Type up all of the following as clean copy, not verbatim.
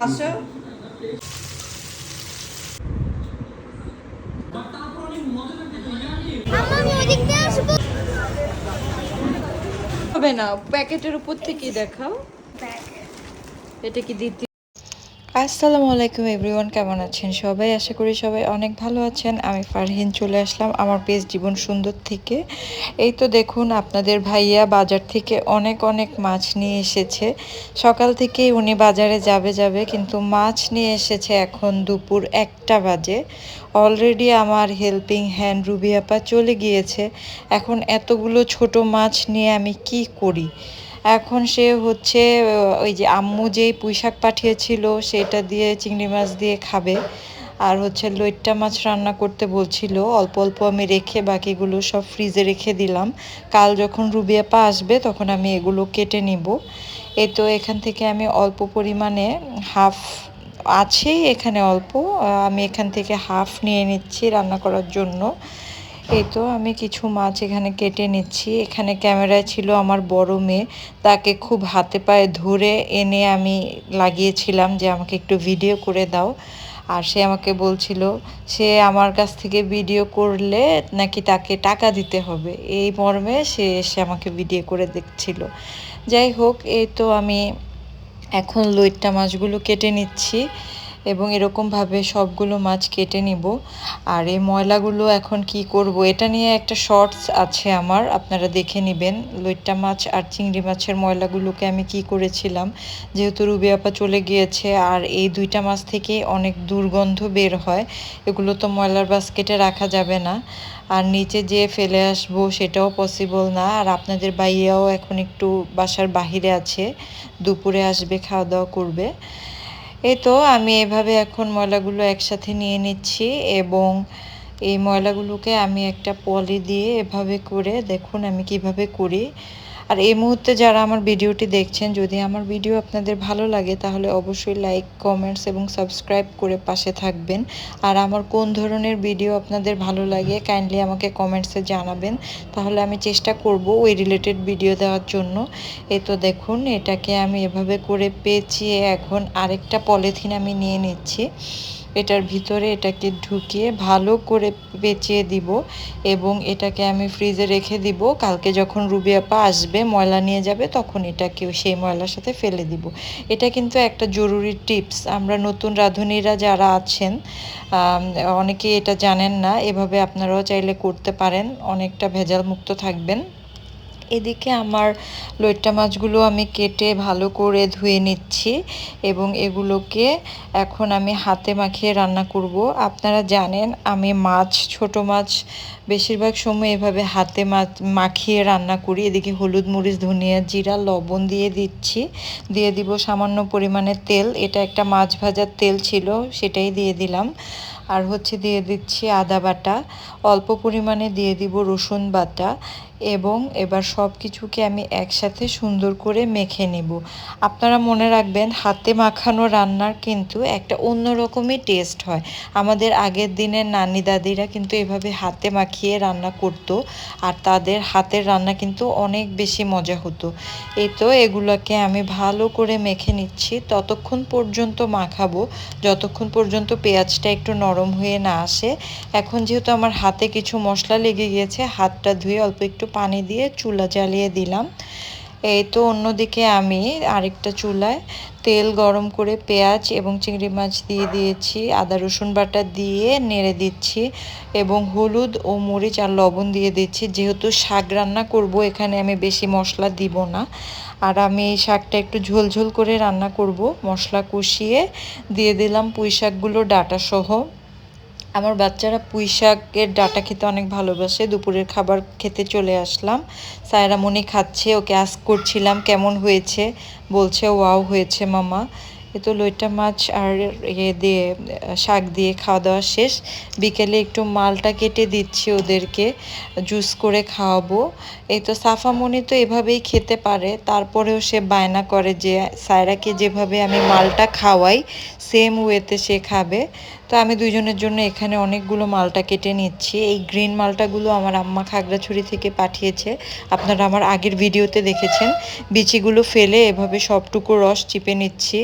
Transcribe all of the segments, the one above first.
আসো হবে না, প্যাকেটের উপর থেকেই দেখাও। এটা কি দ্বিতীয়? আসসালামু আলাইকুম এভরিওয়ান, কেমন আছেন সবাই? আশা করি সবাই অনেক ভালো আছেন। আমি ফারহিন চলে আসলাম আমার পেজ জীবন সুন্দর থেকে। এই তো দেখুন, আপনাদের ভাইয়া বাজার থেকে অনেক অনেক মাছ নিয়ে এসেছে। সকাল থেকেই উনি বাজারে যাবে কিন্তু মাছ নিয়ে এসেছে এখন দুপুর 1টা বাজে। অলরেডি আমার হেল্পিং হ্যান্ড রুবি আপা চলে গিয়েছে। এখন এতগুলো ছোট মাছ নিয়ে আমি কি করি? এখন সে হচ্ছে ওই যে আম্মু যেই পুঁইশাক পাঠিয়েছিল সেটা দিয়ে চিংড়ি মাছ দিয়ে খাবে। আর হচ্ছে লইট্টা মাছ রান্না করতে বলছিল, অল্প অল্প আমি রেখে বাকিগুলো সব ফ্রিজে রেখে দিলাম। কাল যখন রুবি আপা আসবে তখন আমি এগুলো কেটে নিব। এই তো এখান থেকে আমি অল্প পরিমাণে হাফ আছেই এখানে অল্প, আমি এখান থেকে হাফ নিয়ে নিচ্ছি রান্না করার জন্য। এই তো আমি কিছু মাছ এখানে কেটে নিচ্ছি। এখানে ক্যামেরায় ছিল আমার বড় মেয়ে, তাকে খুব হাতে পায়ে ধরে এনে আমি লাগিয়েছিলাম যে আমাকে একটু ভিডিও করে দাও। আর সে আমাকে বলছিল সে আমার কাছ থেকে ভিডিও করলে নাকি তাকে টাকা দিতে হবে, এই মর্মে সে এসে আমাকে ভিডিও করে দেখছিল। যাই হোক, এই তো আমি এখন লইট্টা মাছগুলো কেটে নিচ্ছি এবং এরকমভাবে সবগুলো মাছ কেটে নিব। আর এই ময়লাগুলো এখন কি করব, এটা নিয়ে একটা শর্টস আছে আমার, আপনারা দেখে নেবেন। লইট্টা মাছ আর চিংড়ি মাছের ময়লাগুলোকে আমি কি করেছিলাম, যেহেতু রুবি আপা চলে গিয়েছে আর এই দুইটা মাছ থেকে অনেক দুর্গন্ধ বের হয়, এগুলো তো ময়লার বাস্কেটে রাখা যাবে না। আর নিচে যেয়ে ফেলে আসবো সেটাও পসিবল না। আর আপনাদের ভাইয়াও এখন একটু বাসার বাহিরে আছে, দুপুরে আসবে, খাওয়া দাওয়া করবে। এই তো আমি এভাবে এখন ময়লাগুলো একসাথে নিয়ে নিচ্ছি এবং এই ময়লাগুলোকে আমি একটা পলি দিয়ে এভাবে করে দেখুন আমি কিভাবে করি। আর এই মুহূর্তে যারা আমার ভিডিওটি দেখছেন, যদি আমার ভিডিও আপনাদের ভালো লাগে তাহলে অবশ্যই লাইক, কমেন্টস এবং সাবস্ক্রাইব করে পাশে থাকবেন। আর আমার কোন ধরনের ভিডিও আপনাদের ভালো লাগে কাইন্ডলি আমাকে কমেন্টসে জানাবেন, তাহলে আমি চেষ্টা করব ওই রিলেটেড ভিডিও দেওয়ার জন্য। এই তো দেখুন, এটাকে আমি এভাবে করে পেঁচিয়ে এখন আরেকটা পলিথিন আমি নিয়ে নিচ্ছি। এটার ভিতরে এটাকে ঢুকিয়ে ভালো করে পেঁচিয়ে দিব এবং এটাকে আমি ফ্রিজে রেখে দিব। কালকে যখন রুবি আপা আসবে ময়লা নিয়ে যাবে তখন এটাকে সেই ময়লার সাথে ফেলে দিব। এটা কিন্তু একটা জরুরি টিপস, আমরা নতুন রাঁধুনিরা যারা আছেন অনেকে এটা জানেন না, এভাবে আপনারাও চাইলে করতে পারেন, অনেকটা ভেজাল মুক্ত থাকবেন। এদিকে আমার লইট্টা মাছগুলো আমি কেটে ভালো করে ধুয়ে নিচ্ছি এবং এগুলোকে এখন আমি হাতে মাখিয়ে রান্না করব। আপনারা জানেন আমি মাছ, ছোট মাছ বেশিরভাগ সময় এভাবে হাতে মাখিয়ে রান্না করি। এদিকে হলুদ, মরিচ, ধনিয়া, জিরা, লবণ দিয়ে দিচ্ছি, দিয়ে দিব সামান্য পরিমাণে তেল, এটা একটা মাছ ভাজার তেল ছিল সেটাই দিয়ে দিলাম। আর হচ্ছে দিয়ে দিচ্ছি আদা বাটা, অল্প পরিমাণে দিয়ে দিব রসুন বাটা এবং এবার সব কিছুকে আমি একসাথে সুন্দর করে মেখে নেব। আপনারা মনে রাখবেন হাতে মাখানো রান্নার কিন্তু একটা অন্যরকমই টেস্ট হয়। আমাদের আগের দিনের নানি দাদিরা কিন্তু এভাবে হাতে মাখিয়ে রান্না করতো আর তাদের হাতের রান্না কিন্তু অনেক বেশি মজা হতো। এই তো এগুলোকে আমি ভালো করে মেখে নিচ্ছি, ততক্ষণ পর্যন্ত মাখাবো যতক্ষণ পর্যন্ত পেঁয়াজটা একটু নরম হয়ে না আসে। এখন যেহেতু আমার হাতে কিছু মশলা লেগে গিয়েছে, হাতটা ধুয়ে অল্প একটু পানি দিয়ে চুলা জ্বালিয়ে দিলাম। এই তো অন্যদিকে আমি আরেকটা চুলায় তেল গরম করে পেঁয়াজ এবং চিংড়ি মাছ দিয়ে দিয়েছি, আদা রসুন বাটা দিয়ে নেড়ে দিচ্ছি এবং হলুদ ও মরিচ আর লবণ দিয়ে দিচ্ছি। যেহেতু শাক রান্না করব এখানে আমি বেশি মশলা দিব না, আর আমি এই শাকটা একটু ঝোলঝোল করে রান্না করব। মশলা কষিয়ে দিয়ে দিলাম পুঁই শাকগুলো ডাঁটা সহ। আমার বাচ্চারা পুঁই শাকের ডাঁটা খেতে অনেক ভালোবাসে। দুপুরের খাবার খেতে চলে আসলাম, সায়রামণি খাচ্ছে, ওকে আস্ক করছিলাম কেমন হয়েছে, বলছে ওয়াও হয়েছে মামা। এ তো লইট্টা মাছ আর দিয়ে শাক দিয়ে খাওয়া দাওয়া শেষ। বিকেলে একটু মালটা কেটে দিচ্ছি ওদেরকে, জুস করে খাওয়াবো। এই তো সাফামণি তো এভাবেই খেতে পারে, তারপরেও সে বায়না করে যে সায়রাকে যেভাবে আমি মালটা খাওয়াই সেম ওয়েতে সে খাবে। তো আমি দুইজনের জন্য এখানে অনেকগুলো মালটা কেটে নিচ্ছি। এই গ্রিন মালটাগুলো আমার আম্মা খাগড়াছড়ি থেকে পাঠিয়েছে, আপনারা আমার আগের ভিডিওতে দেখেছেন। বিচিগুলো ফেলে এভাবে সবটুকু রস চিপে নিচ্ছি।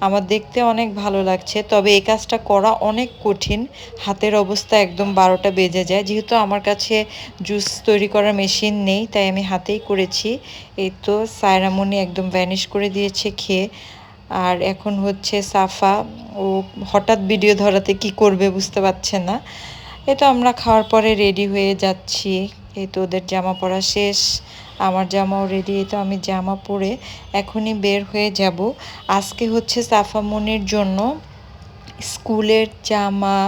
আমার দেখতে অনেক ভালো লাগছে, তবে এই কাজটা করা অনেক কঠিন। হাতের অবস্থা একদম 12টা বেজে যায়। যেহেতু আমার কাছে জুস তৈরি করার মেশিন নেই, তাই আমি হাতেই করেছি। এই তো সায়রামণি একদম ভ্যানিশ করে দিয়েছে খেয়ে। আর এখন হচ্ছে সাফা, ও হঠাৎ ভিডিও ধরাতে কি করবে বুঝতে পারছে না। এই তো আমরা খাওয়ার পরে রেডি হয়ে যাচ্ছি। এই তো ওদের জামা পরা শেষ, আমার জামাও রেডি। এই তো আমি জামা পরে এখনই বের হয়ে যাব। আজকে হচ্ছে সাফা মনির জন্য স্কুলের জামা,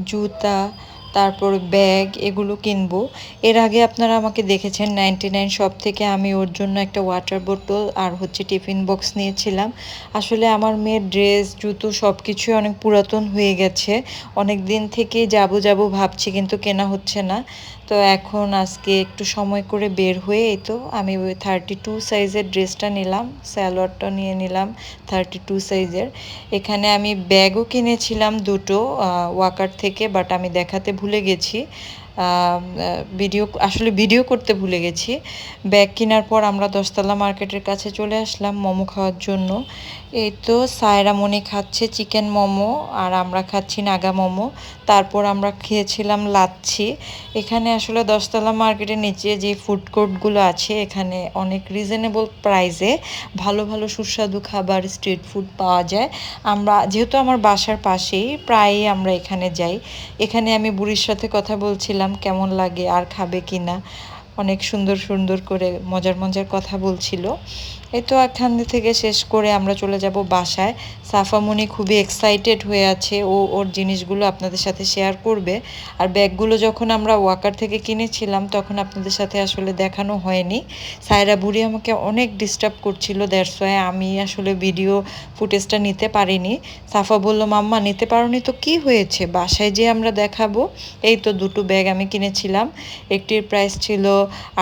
জুতা, তারপর ব্যাগ এগুলো কিনবো। এর আগে আপনারা আমাকে দেখেছেন 99 শপ থেকে আমি ওর জন্য একটা ওয়াটার বোতল আর হচ্ছে টিফিন বক্স নিয়েছিলাম। আসলে আমার মেয়ের ড্রেস, জুতো সব কিছুই অনেক পুরাতন হয়ে গেছে। অনেক দিন থেকে যাব ভাবছি, কিন্তু কেনা হচ্ছে না। তো এখন আজকে একটু সময় করে বের হয়ে এই তো আমি ওই 32 সাইজের ড্রেসটা নিলাম, সালোয়ারটা নিয়ে নিলাম 32 সাইজের। এখানে আমি ব্যাগও কিনেছিলাম দুটো ওয়াকার থেকে, বাট আমি দেখাতে ভুলে গেছি। ভিডিও করতে ভুলে গেছি। ব্যাগ কেনার পর আমরা 10তলা মার্কেটের কাছে চলে আসলাম মোমো খাওয়ার জন্য। এই তো সায়রামণি খাচ্ছে চিকেন মোমো আর আমরা খাচ্ছি নাগা মোমো। তারপর আমরা খেয়েছিলাম লাচ্ছি। এখানে আসলে 10তলা মার্কেটের নিচে যে ফুড কোর্টগুলো আছে, এখানে অনেক রিজনেবল প্রাইসে ভালো ভালো সুস্বাদু খাবার, স্ট্রিট ফুড পাওয়া যায়। যেহেতু আমার বাসার পাশেই, প্রায়ই আমরা এখানে যাই। এখানে আমি বুড়ির সাথে কথা বলছিলাম কেমন লাগে আর খাবে কি না। অনেক সুন্দর সুন্দর করে মজার মজার কথা বলছিল। এই তো এখান থেকে শেষ করে আমরা চলে যাব বাসায়। সাফামণি খুবই এক্সাইটেড হয়ে আছে, ও ওর জিনিসগুলো আপনাদের সাথে শেয়ার করবে। আর ব্যাগগুলো যখন আমরা ওয়াকার থেকে কিনেছিলাম তখন আপনাদের সাথে আসলে দেখানো হয়নি। সায়রা বুড়ি আমাকে অনেক ডিস্টার্ব করছিল, দ্যাটস ওয়াই আমি আসলে ভিডিও ফুটেজটা নিতে পারিনি। সাফা বলল, মাম্মা নিতে পারোনি তো কি হয়েছে, বাসায় যে আমরা দেখাবো। এই তো দুটো ব্যাগ আমি কিনেছিলাম। একটির প্রাইস ছিল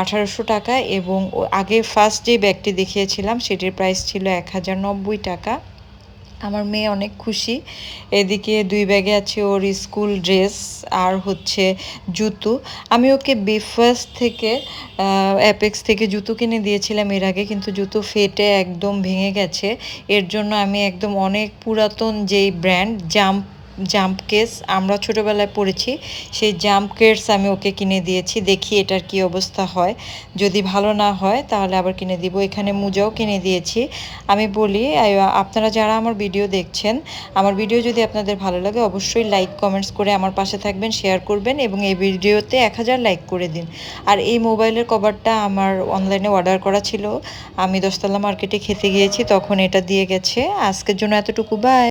1800 টাকা এবং আগে ফার্স্ট যে ব্যাগটি দেখিয়েছিলাম সেটির প্রাইস ছিল 1090 টাকা। আমার মেয়ে অনেক খুশি। এদিকে 2 ব্যাগে আছে ওর স্কুল ড্রেস আর হচ্ছে জুতো। আমি ওকে বিফার্স্ট থেকে অ্যাপেক্স থেকে জুতো কিনে দিয়েছিলাম এর আগে, কিন্তু জুতো ফেটে একদম ভেঙে গেছে। এর জন্য আমি একদম অনেক পুরাতন যেই ব্র্যান্ড জাম্প কেস আমরা ছোটোবেলায় পড়েছি, সেই জাম্প কেস আমি ওকে কিনে দিয়েছি। দেখি এটার কি অবস্থা হয়, যদি ভালো না হয় তাহলে আবার কিনে দিব। এখানে মোজাও কিনে দিয়েছি। আমি বলি আপনারা যারা আমার ভিডিও দেখছেন, আমার ভিডিও যদি আপনাদের ভালো লাগে অবশ্যই লাইক কমেন্টস করে আমার পাশে থাকবেন, শেয়ার করবেন এবং এই ভিডিওতে 1000 লাইক করে দিন। আর এই মোবাইলের কভারটা আমার অনলাইনে অর্ডার করা ছিল, আমি 10তলা মার্কেটে খেতে গিয়েছি তখন এটা দিয়ে গেছে। আজকের জন্য এতটুকু, বাই।